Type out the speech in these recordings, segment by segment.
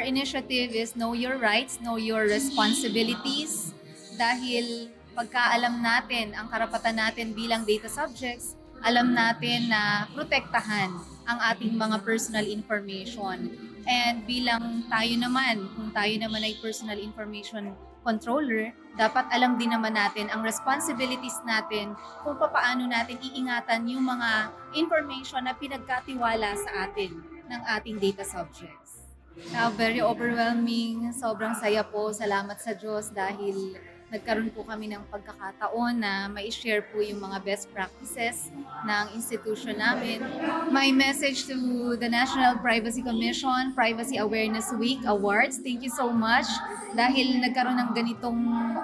initiative is Know Your Rights, Know Your Responsibilities. Dahil pagka alam natin ang karapatan natin bilang data subjects, alam natin na protektahan ang ating mga personal information. And bilang tayo naman, kung tayo naman ay personal information controller, dapat alam din naman natin ang responsibilities natin kung paano natin iingatan yung mga information na pinagkatiwala sa atin ng ating data subjects. Very overwhelming, sobrang saya po. Salamat sa Diyos dahil nagkaroon po kami ng pagkakataon na mai-share po yung mga best practices ng institution namin. My message to the National Privacy Commission, Privacy Awareness Week Awards, thank you so much dahil nagkaroon ng ganitong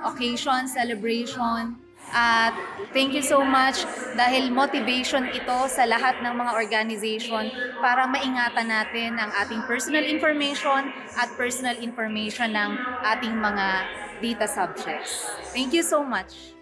occasion, celebration. At thank you so much dahil motivation ito sa lahat ng mga organization para maingatan natin ang ating personal information at personal information ng ating mga data subjects. Thank you so much.